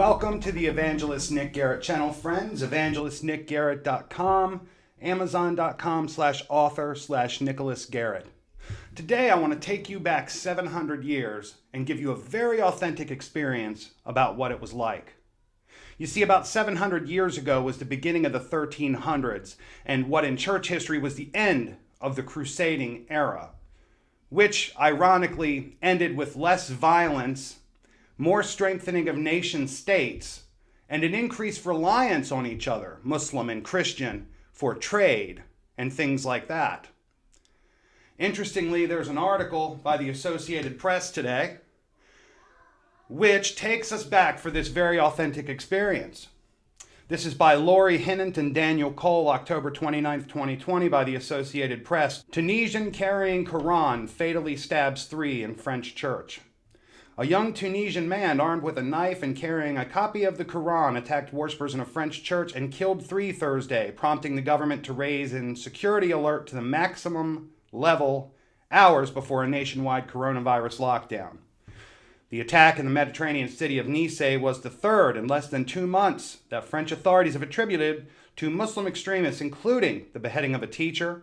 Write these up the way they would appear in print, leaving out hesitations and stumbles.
Welcome to the Evangelist Nick Garrett channel, friends. EvangelistNickGarrett.com, Amazon.com/author/nicholasdgarrett. Today I want to take you back 700 years and give you a very authentic experience about what it was like. You see, about 700 years ago was the beginning of the 1300s, and what in church history was the end of the crusading era, which ironically ended with less violence, more strengthening of nation states, and an increased reliance on each other, Muslim and Christian, for trade and things like that. Interestingly, there's an article by the Associated Press today which takes us back for this very authentic experience. This is by Laurie Hinnant and Daniel Cole, October 29th, 2020, by the Associated Press. Tunisian carrying Quran fatally stabs 3 in French church. A young Tunisian man armed with a knife and carrying a copy of the Quran attacked worshippers in a French church and killed 3 Thursday, prompting the government to raise an security alert to the maximum level hours before a nationwide coronavirus lockdown. The attack in the Mediterranean city of Nice was the third in less than 2 months that French authorities have attributed to Muslim extremists, including the beheading of a teacher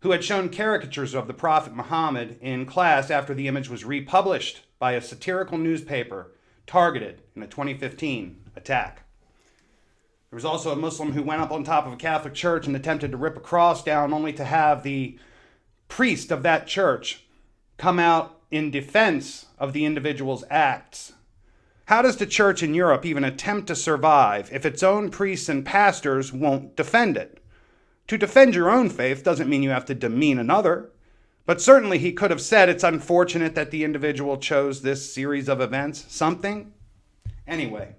who had shown caricatures of the Prophet Muhammad in class after the image was republished by a satirical newspaper targeted in a 2015 attack. There was also a Muslim who went up on top of a Catholic church and attempted to rip a cross down, only to have the priest of that church come out in defense of the individual's acts. How does the church in Europe even attempt to survive if its own priests and pastors won't defend it? To defend your own faith doesn't mean you have to demean another. But certainly he could have said it's unfortunate that the individual chose this series of events. Something. Anyway.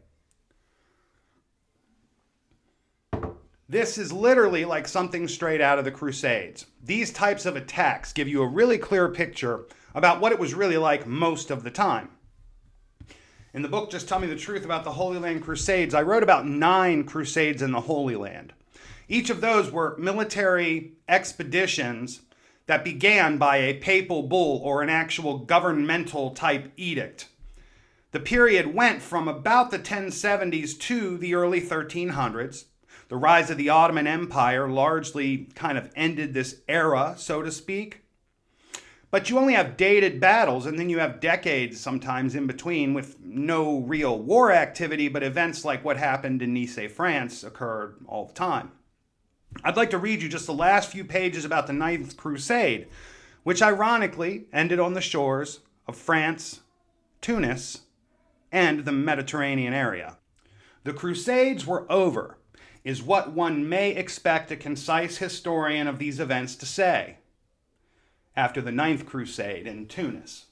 This is literally like something straight out of the Crusades. These types of attacks give you a really clear picture about what it was really like most of the time. In the book, Just Tell Me the Truth About the Holy Land Crusades, I wrote about 9 crusades in the Holy Land. Each of those were military expeditions that began by a papal bull or an actual governmental type edict. The period went from about the 1070s to the early 1300s. The rise of the Ottoman Empire largely kind of ended this era, so to speak. But you only have dated battles, and then you have decades sometimes in between with no real war activity, but events like what happened in Nice, France occurred all the time. I'd like to read you just the last few pages about the Ninth Crusade, which ironically ended on the shores of France, Tunis, and the Mediterranean area. The Crusades were over, is what one may expect a concise historian of these events to say, after the Ninth Crusade in Tunis.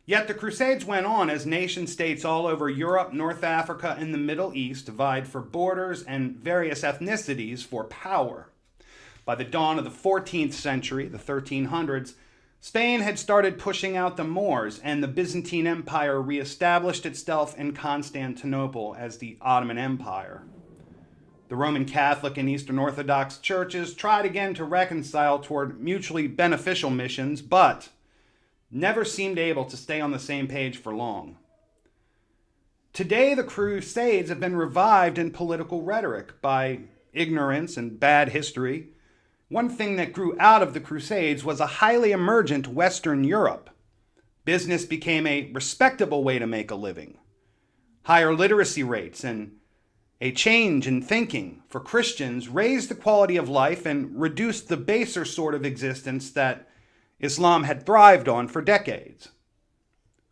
Yet the Crusades went on as nation-states all over Europe, North Africa, and the Middle East vied for borders and various ethnicities for power. By the dawn of the 14th century, the 1300s, Spain had started pushing out the Moors, and the Byzantine Empire reestablished itself in Constantinople as the Ottoman Empire. The Roman Catholic and Eastern Orthodox churches tried again to reconcile toward mutually beneficial missions, but never seemed able to stay on the same page for long. Today, the Crusades have been revived in political rhetoric by ignorance and bad history. One thing that grew out of the Crusades was a highly emergent Western Europe. Business became a respectable way to make a living. Higher literacy rates and a change in thinking for Christians raised the quality of life and reduced the baser sort of existence that Islam had thrived on for decades.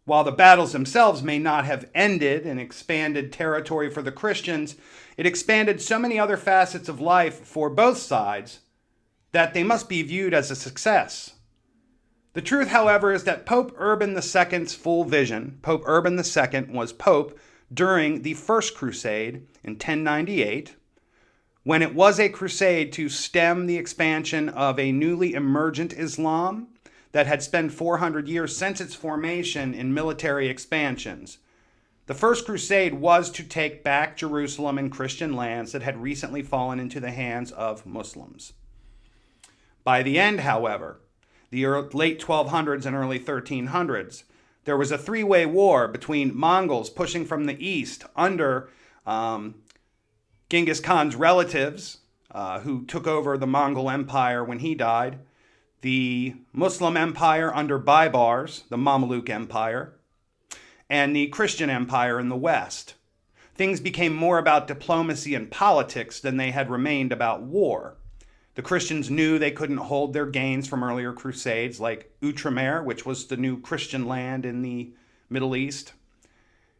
While the battles themselves may not have ended and expanded territory for the Christians, it expanded so many other facets of life for both sides that they must be viewed as a success. The truth, however, is that Pope Urban II's full vision, Pope Urban II was Pope during the First Crusade in 1098, when it was a crusade to stem the expansion of a newly emergent Islam that had spent 400 years since its formation in military expansions. The First Crusade was to take back Jerusalem and Christian lands that had recently fallen into the hands of Muslims. By the end, however, the late 1200s and early 1300s, There was a three-way war between Mongols pushing from the east under Genghis Khan's relatives, who took over the Mongol Empire when he died, the Muslim Empire under Baibars, the Mamluk Empire, and the Christian Empire in the West. Things became more about diplomacy and politics than they had remained about war. The Christians knew they couldn't hold their gains from earlier crusades like Outremer, which was the new Christian land in the Middle East.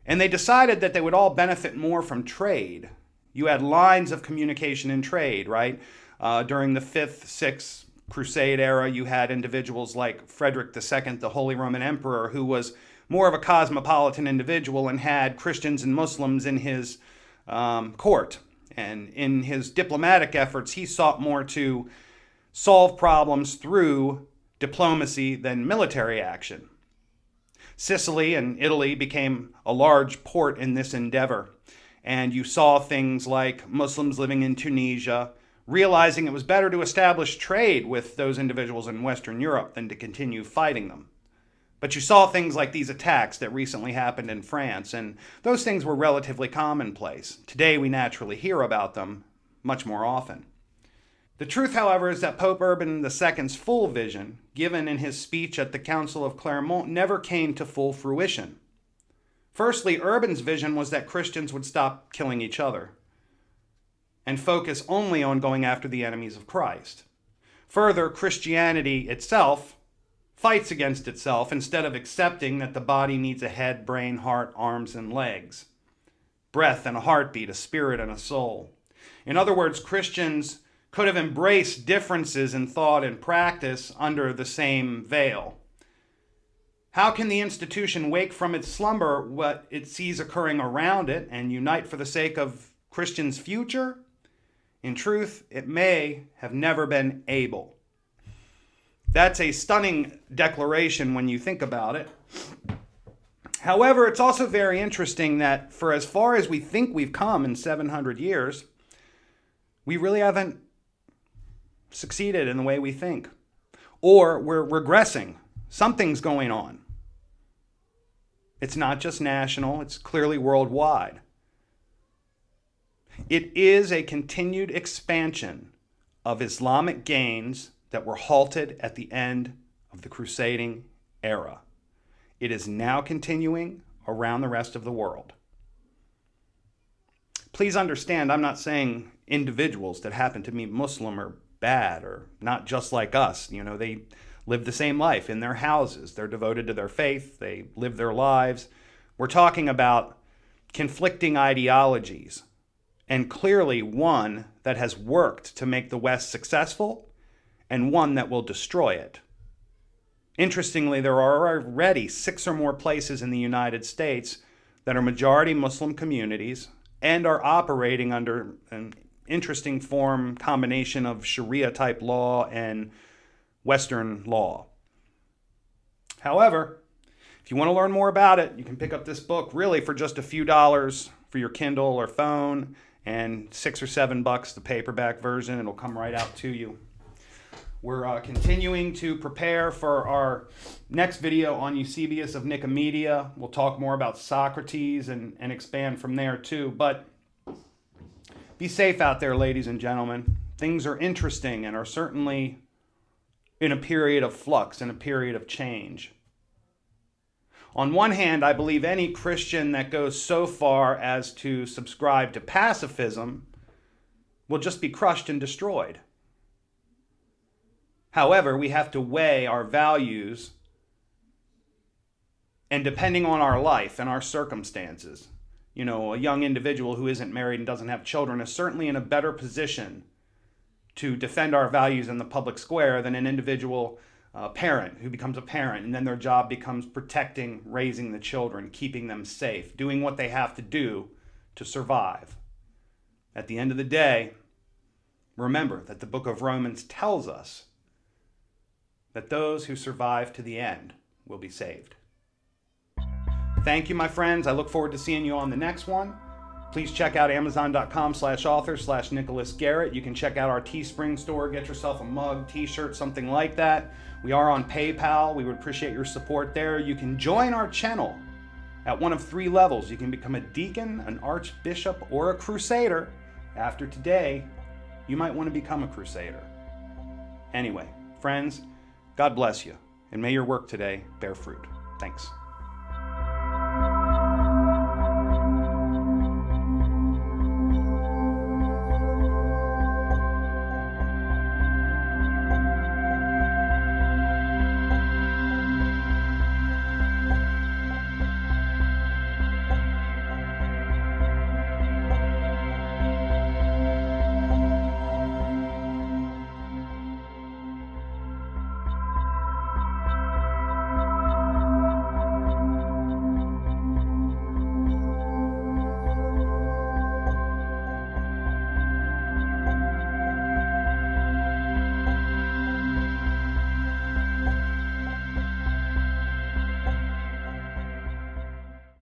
And they decided that they would all benefit more from trade. You had lines of communication and trade, right? During the 5th, 6th Crusade era, you had individuals like Frederick II, the Holy Roman Emperor, who was more of a cosmopolitan individual and had Christians and Muslims in his court. And in his diplomatic efforts, he sought more to solve problems through diplomacy than military action. Sicily and Italy became a large port in this endeavor. And you saw things like Muslims living in Tunisia realizing it was better to establish trade with those individuals in Western Europe than to continue fighting them. But you saw things like these attacks that recently happened in France, and those things were relatively commonplace. Today we naturally hear about them much more often. The truth, however, is that Pope Urban II's full vision, given in his speech at the Council of Clermont, never came to full fruition. Firstly, Urban's vision was that Christians would stop killing each other and focus only on going after the enemies of Christ. Further, Christianity itself fights against itself instead of accepting that the body needs a head, brain, heart, arms, and legs, breath and a heartbeat, a spirit and a soul. In other words, Christians could have embraced differences in thought and practice under the same veil. How can the institution wake from its slumber what it sees occurring around it and unite for the sake of Christians' future? In truth, it may have never been able. That's a stunning declaration when you think about it. However, it's also very interesting that for as far as we think we've come in 700 years, we really haven't succeeded in the way we think. Or we're regressing. Something's going on. It's not just national, it's clearly worldwide. It is a continued expansion of Islamic gains that were halted at the end of the crusading era. It is now continuing around the rest of the world. Please understand, I'm not saying individuals that happen to be Muslim are bad or not just like us. You know, they live the same life in their houses. They're devoted to their faith. They live their lives. We're talking about conflicting ideologies, and clearly one that has worked to make the West successful and one that will destroy it. Interestingly, there are already 6 or more places in the United States that are majority Muslim communities and are operating under an interesting form combination of Sharia-type law and Western law. However, if you want to learn more about it, you can pick up this book really for just a few dollars for your Kindle or phone, and $6 or $7 the paperback version. It'll come right out to you. We're continuing to prepare for our next video on Eusebius of Nicomedia. We'll talk more about Socrates and expand from there too. But be safe out there, ladies and gentlemen. Things are interesting and are certainly in a period of flux, in a period of change. On one hand, I believe any Christian that goes so far as to subscribe to pacifism will just be crushed and destroyed. However, we have to weigh our values and depending on our life and our circumstances. You know, a young individual who isn't married and doesn't have children is certainly in a better position to defend our values in the public square than an individual parent who becomes a parent and then their job becomes protecting, raising the children, keeping them safe, doing what they have to do to survive. At the end of the day, remember that the book of Romans tells us that those who survive to the end will be saved. Thank you, my friends. I look forward to seeing you on the next one. Please check out amazon.com/author/nicholasdgarrett. You can check out our Teespring store, get yourself a mug, t-shirt, something like that. We are on PayPal. We would appreciate your support there. You can join our channel at one of 3 levels. You can become a deacon, an archbishop, or a crusader. After today, you might want to become a crusader. Anyway, friends, God bless you, and may your work today bear fruit. Thanks.